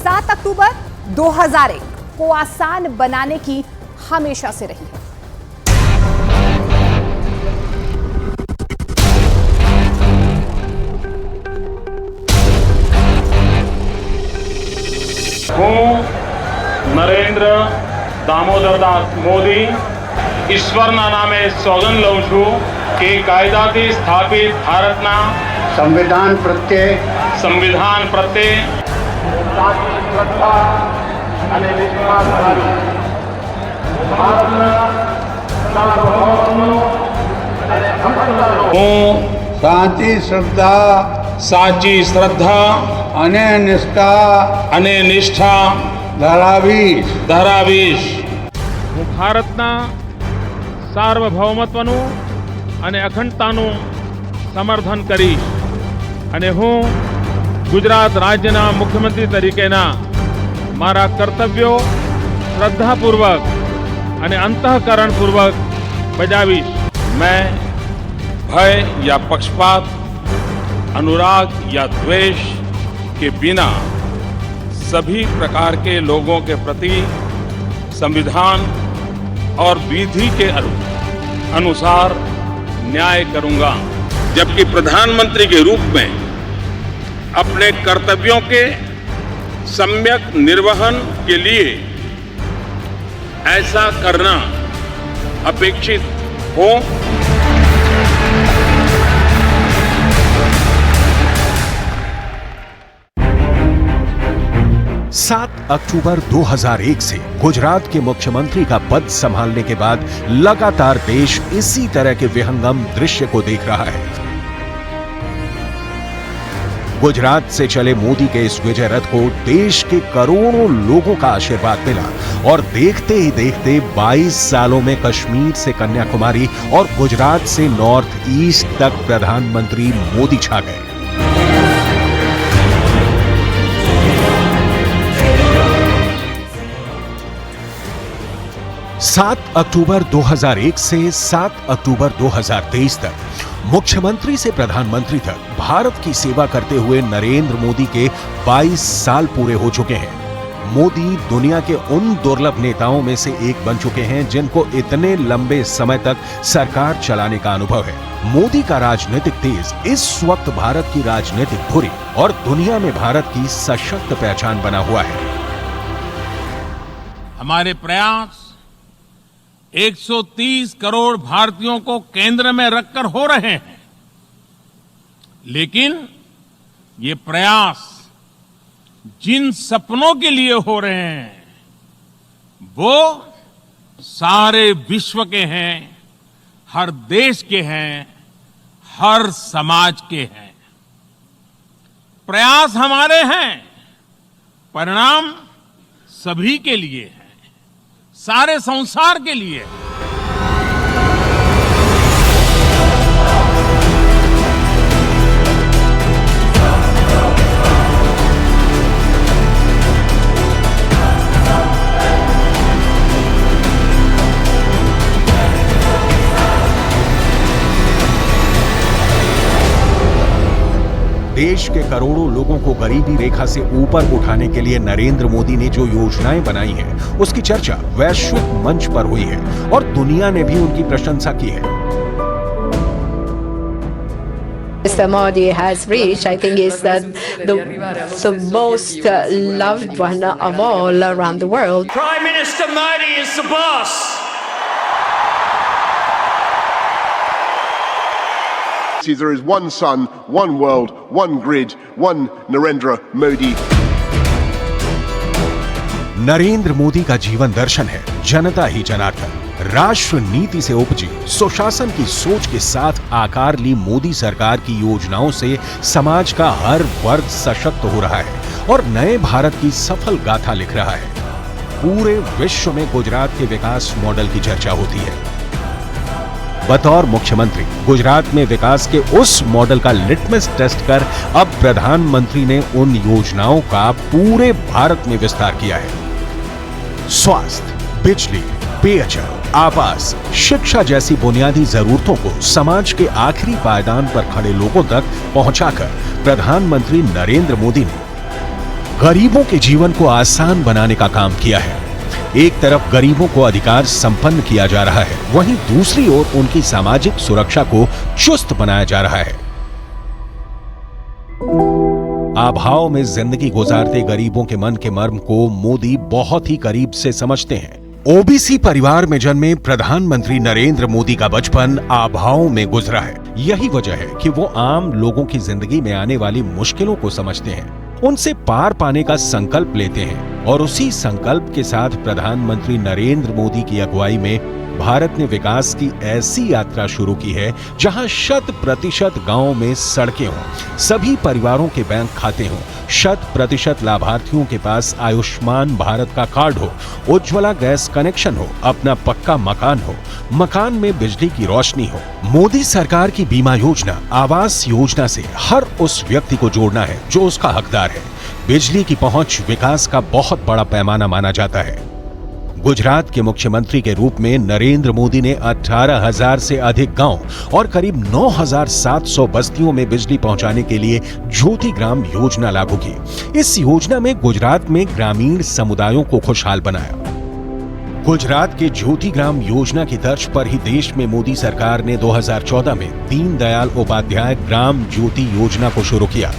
7 अक्टूबर 2001 को आसान बनाने की हमेशा से रही है। હું નરેન્દ્ર દામોદરદાસ મોદી ઈશ્વરના નામે સોગંદ લઉં છું કે કાયદાથી સ્થાપિત ભારતના संविधान प्रत्यय સાચી શ્રદ્ધા અને વિશ્વાસ ધરાવી ભારતના સાર્વભૌમત્વનું અને અખંડતાનું હું સાચી શ્રદ્ધા અને નિષ્ઠા ધરાવીશ હું ભારતના સાર્વભૌમત્વનું અને અખંડતાનું સમર્થન કરીશ અને હું ગુજરાત રાજ્યના મુખ્યમંત્રી તરીકેના મારા કર્તવ્યો શ્રદ્ધાપૂર્વક અને અંતઃકરણપૂર્વક બજાવીશ। मैं भय या पक्षपात, अनुराग या द्वेष के बिना सभी प्रकार के लोगों के प्रति संविधान और विधि के अनुसार न्याय करूंगा। जबकि प्रधानमंत्री के रूप में अपने कर्तव्यों के सम्यक निर्वहन के लिए ऐसा करना अपेक्षित हो। 7 अक्टूबर 2001 से गुजरात के मुख्यमंत्री का पद संभालने के बाद लगातार देश इसी तरह के विहंगम दृश्य को देख रहा है। गुजरात से चले मोदी के इस विजय रथ को देश के करोड़ों लोगों का आशीर्वाद मिला और देखते ही देखते 22 सालों में कश्मीर से कन्याकुमारी और गुजरात से नॉर्थ ईस्ट तक प्रधानमंत्री मोदी छा गए। सात अक्टूबर 2001 से 7 अक्टूबर 2023 तक मुख्यमंत्री से प्रधानमंत्री तक भारत की सेवा करते हुए नरेंद्र मोदी के 22 साल पूरे हो चुके हैं। मोदी दुनिया के उन दुर्लभ नेताओं में से एक बन चुके हैं जिनको इतने लंबे समय तक सरकार चलाने का अनुभव है। मोदी का राजनीतिक तेज इस वक्त भारत की राजनीतिक धुरी और दुनिया में भारत की सशक्त पहचान बना हुआ है। हमारे प्रयास 130 करोड़ भारतीयों को केंद्र में रखकर हो रहे हैं, लेकिन ये प्रयास जिन सपनों के लिए हो रहे हैं वो सारे विश्व के हैं, हर देश के हैं, हर समाज के हैं। प्रयास हमारे हैं, परिणाम सभी के लिए है, सारे संसार के लिए। देश के करोड़ों लोगों को गरीबी रेखा से ऊपर उठाने के लिए नरेंद्र मोदी ने जो योजनाएं बनाई हैं, उसकी चर्चा वैश्विक मंच पर हुई है और दुनिया ने भी उनकी प्रशंसा की है। Mr. Modi has reached, I think, is the most loved one of all around the world. Prime Minister Modi is the boss. There is one sun, one world, one grid, one Narendra Modi. Narendra Modi का जीवन दर्शन है जनता ही जनार्दन। राष्ट्र नीति से उपजी सुशासन की सोच के साथ आकार ली मोदी सरकार की योजनाओं से समाज का हर वर्ग सशक्त हो रहा है और नए भारत की सफल गाथा लिख रहा है। पूरे विश्व में गुजरात के विकास मॉडल की चर्चा होती है। बतौर मुख्यमंत्री गुजरात में विकास के उस मॉडल का लिटमस टेस्ट कर अब प्रधानमंत्री ने उन योजनाओं का पूरे भारत में विस्तार किया है। स्वास्थ्य, बिजली, पेयजल, आवास, शिक्षा जैसी बुनियादी जरूरतों को समाज के आखिरी पायदान पर खड़े लोगों तक पहुंचाकर प्रधानमंत्री नरेंद्र मोदी ने गरीबों के जीवन को आसान बनाने का काम किया है। एक तरफ गरीबों को अधिकार संपन्न किया जा रहा है, वहीं दूसरी ओर उनकी सामाजिक सुरक्षा को चुस्त बनाया जा रहा है। अभाव में जिंदगी गुजारते गरीबों के मन के मर्म को मोदी बहुत ही करीब से समझते हैं। ओबीसी परिवार में जन्मे प्रधानमंत्री नरेंद्र मोदी का बचपन अभाव में गुजरा है। यही वजह है कि वो आम लोगों की जिंदगी में आने वाली मुश्किलों को समझते हैं, उनसे पार पाने का संकल्प लेते हैं और उसी संकल्प के साथ प्रधानमंत्री नरेंद्र मोदी की अगुवाई में भारत ने विकास की ऐसी यात्रा शुरू की है जहां 100% गांवों में सड़कें हों, सभी परिवारों के बैंक खाते हों, 100% लाभार्थियों के पास आयुष्मान भारत का कार्ड हो, उज्ज्वला गैस कनेक्शन हो, अपना पक्का मकान हो, मकान में बिजली की रोशनी हो। मोदी सरकार की बीमा योजना, आवास योजना से हर उस व्यक्ति को जोड़ना है जो उसका हकदार है। बिजली की पहुंच विकास का बहुत बड़ा पैमाना माना जाता है। गुजरात के मुख्यमंत्री के रूप में नरेंद्र मोदी ने 18,000 से अधिक गांव और करीब 9,700 बस्तियों में बिजली पहुंचाने के लिए ज्योति ग्राम योजना लागू की। इस योजना में गुजरात में ग्रामीण समुदायों को खुशहाल बनाया। गुजरात के ज्योति ग्राम योजना की तर्ज पर ही देश में मोदी सरकार ने 2014 में दीनदयाल उपाध्याय ग्राम ज्योति योजना को शुरू किया।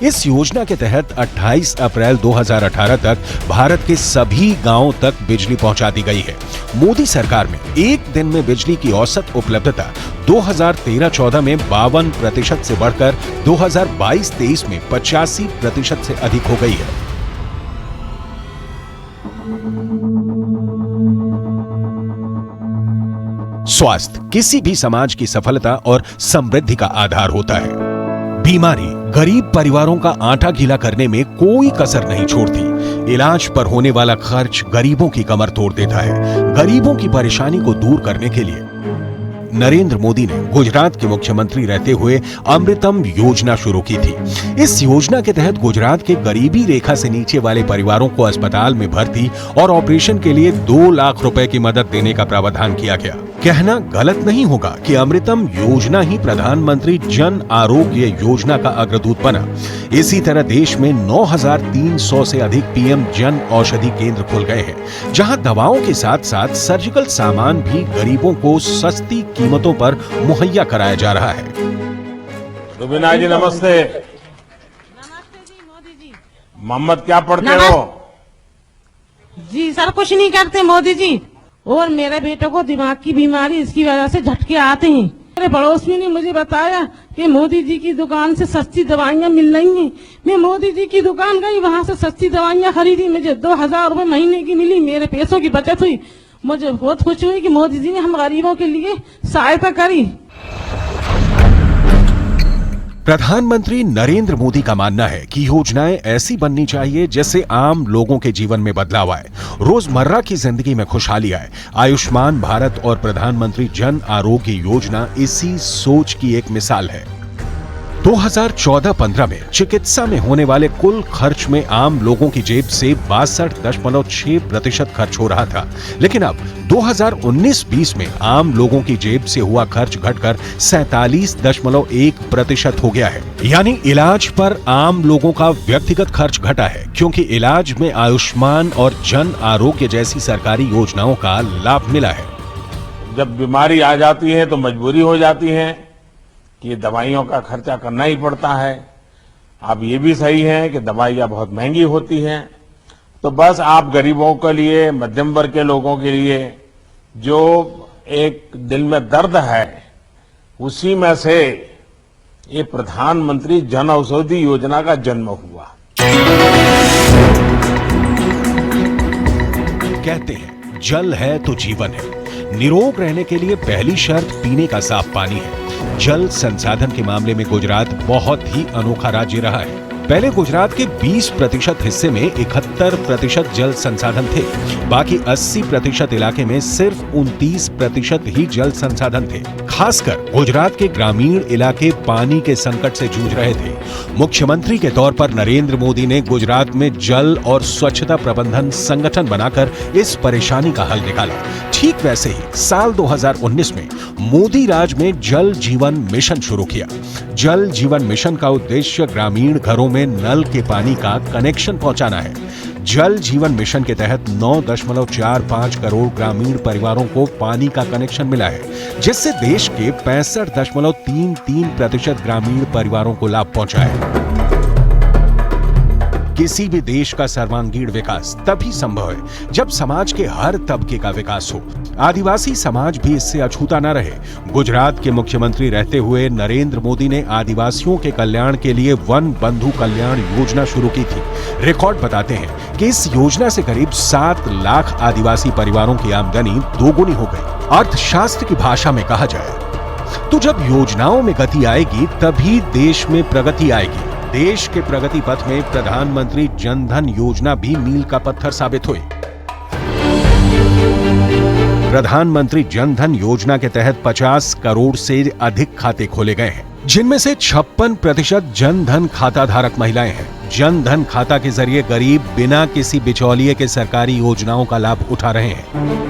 इस योजना के तहत 28 अप्रैल 2018 तक भारत के सभी गांवों तक बिजली पहुंचा दी गई है। मोदी सरकार में एक दिन में बिजली की औसत उपलब्धता 2013-14 में 52% से बढ़कर 2022-23 में 85% से अधिक हो गई है। स्वास्थ्य किसी भी समाज की सफलता और समृद्धि का आधार होता है। बीमारी गरीब परिवारों का आटा गीला करने में कोई कसर नहीं छोड़ती। इलाज पर होने वाला खर्च गरीबों की कमर तोड़ देता है। गरीबों की परेशानी को दूर करने के लिए नरेंद्र मोदी ने गुजरात के मुख्यमंत्री रहते हुए अमृतम योजना शुरू की थी। इस योजना के तहत गुजरात के गरीबी रेखा से नीचे वाले परिवारों को अस्पताल में भर्ती और ऑपरेशन के लिए 2 लाख रुपए की मदद देने का प्रावधान किया गया। कहना गलत नहीं होगा कि अमृतम योजना ही प्रधानमंत्री जन आरोग्य योजना का अग्रदूत बना। इसी तरह देश में 9,300 से अधिक पीएम जन औषधि केंद्र खुल गए हैं, जहां दवाओं के साथ साथ सर्जिकल सामान भी गरीबों को सस्ती कीमतों पर मुहैया कराया जा रहा है। रुबीना जी नमस्ते। नमस्ते जी मोदी जी। मोहम्मद क्या पढ़ते हो? जी सर कुछ नहीं करते मोदी जी। और मेरे बेटे को दिमाग की बीमारी, इसकी वजह से झटके आते हैं। मेरे पड़ोसी ने मुझे बताया कि मोदी जी की दुकान से सस्ती दवाइयां मिल रही हैं। मैं मोदी जी की दुकान गई, वहां से सस्ती दवाइयां खरीदी, मुझे 2,000 रुपए महीने की मिली। मेरे पैसों की बचत हुई। मुझे बहुत खुशी हुई कि मोदी जी ने हम गरीबों के लिए सहायता करी। प्रधानमंत्री नरेंद्र मोदी का मानना है कि योजनाएं ऐसी बननी चाहिए जिससे आम लोगों के जीवन में बदलाव आए, रोजमर्रा की जिंदगी में खुशहाली आए। आयुष्मान भारत और प्रधानमंत्री जन आरोग्य योजना इसी सोच की एक मिसाल है। 2014-15 में चिकित्सा में होने वाले कुल खर्च में आम लोगों की जेब से 62.6% खर्च हो रहा था, लेकिन अब 2019-20 में आम लोगों की जेब से हुआ खर्च घटकर 47.1% हो गया है। यानी इलाज पर आम लोगों का व्यक्तिगत खर्च घटा है, क्योंकि इलाज में आयुष्मान और जन आरोग्य जैसी सरकारी योजनाओं का लाभ मिला है। जब बीमारी आ जाती है तो मजबूरी हो जाती है कि दवाइयों का खर्चा करना ही पड़ता है। अब ये भी सही है कि दवाइयां बहुत महंगी होती हैं, तो बस आप गरीबों के लिए, मध्यम वर्ग के लोगों के लिए जो एक दिल में दर्द है, उसी में से ये प्रधानमंत्री जन औषधि योजना का जन्म हुआ। कहते हैं जल है तो जीवन है। निरोग रहने के लिए पहली शर्त पीने का साफ पानी है। जल संसाधन के मामले में गुजरात बहुत ही अनोखा राज्य रहा है। पहले गुजरात के 20% हिस्से में 71% जल संसाधन थे, बाकी 80% इलाके में सिर्फ 29% ही जल संसाधन थे। खासकर गुजरात के ग्रामीण इलाके पानी के संकट से जूझ रहे थे। मुख्यमंत्री के तौर पर नरेंद्र मोदी ने गुजरात में जल और स्वच्छता प्रबंधन संगठन बनाकर इस परेशानी का हल निकाला। ठीक वैसे ही साल 2019 में मोदी राज में जल जीवन मिशन शुरू किया। जल जीवन मिशन का उद्देश्य ग्रामीण घरों में नल के पानी का कनेक्शन पहुंचाना है। जल जीवन मिशन के तहत 9.45 करोड़ ग्रामीण परिवारों को पानी का कनेक्शन मिला है, जिससे देश के 65.33% ग्रामीण परिवारों को लाभ पहुंचा है। किसी भी देश का सर्वांगीण विकास तभी संभव है जब समाज के हर तबके का विकास हो। आदिवासी समाज भी इससे अछूता न रहे। गुजरात के मुख्यमंत्री रहते हुए नरेंद्र मोदी ने आदिवासियों के कल्याण के लिए वन बंधु कल्याण योजना शुरू की थी। रिकॉर्ड बताते हैं कि इस योजना से करीब 7 लाख आदिवासी परिवारों की आमदनी दोगुनी हो गई। अर्थशास्त्र की भाषा में कहा जाए तो जब योजनाओं में गति आएगी तभी देश में प्रगति आएगी। देश के प्रगति पथ में प्रधानमंत्री जन धन योजना भी मील का पत्थर साबित हुई। प्रधानमंत्री जन धन योजना के तहत 50 करोड़ से अधिक खाते खोले गए हैं, जिनमें से 56% जन धन खाता धारक महिलाएं हैं। जन धन खाता के जरिए गरीब बिना किसी बिचौलिए के सरकारी योजनाओं का लाभ उठा रहे हैं।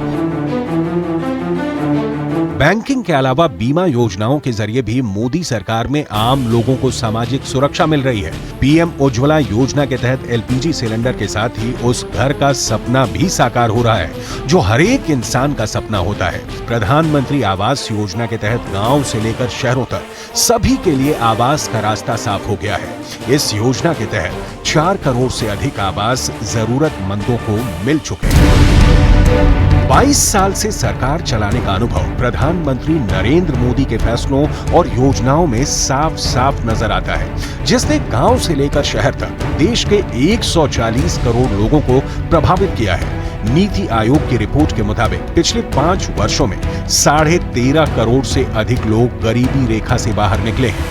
बैंकिंग के अलावा बीमा योजनाओं के जरिए भी मोदी सरकार में आम लोगों को सामाजिक सुरक्षा मिल रही है। पीएम उज्ज्वला योजना के तहत एलपीजी सिलेंडर के साथ ही उस घर का सपना भी साकार हो रहा है जो हर एक इंसान का सपना होता है। प्रधानमंत्री आवास योजना के तहत गांव से लेकर शहरों तक सभी के लिए आवास का रास्ता साफ हो गया है। इस योजना के तहत 4 करोड़ से अधिक आवास जरूरतमंदों को मिल चुके हैं। 22 साल से सरकार चलाने का अनुभव प्रधानमंत्री नरेंद्र मोदी के फैसलों और योजनाओं में साफ साफ नजर आता है, जिसने गांव से लेकर शहर तक देश के 140 करोड़ लोगों को प्रभावित किया है। नीति आयोग की रिपोर्ट के मुताबिक पिछले 5 वर्षों में 13.5 करोड़ से अधिक लोग गरीबी रेखा से बाहर निकले हैं।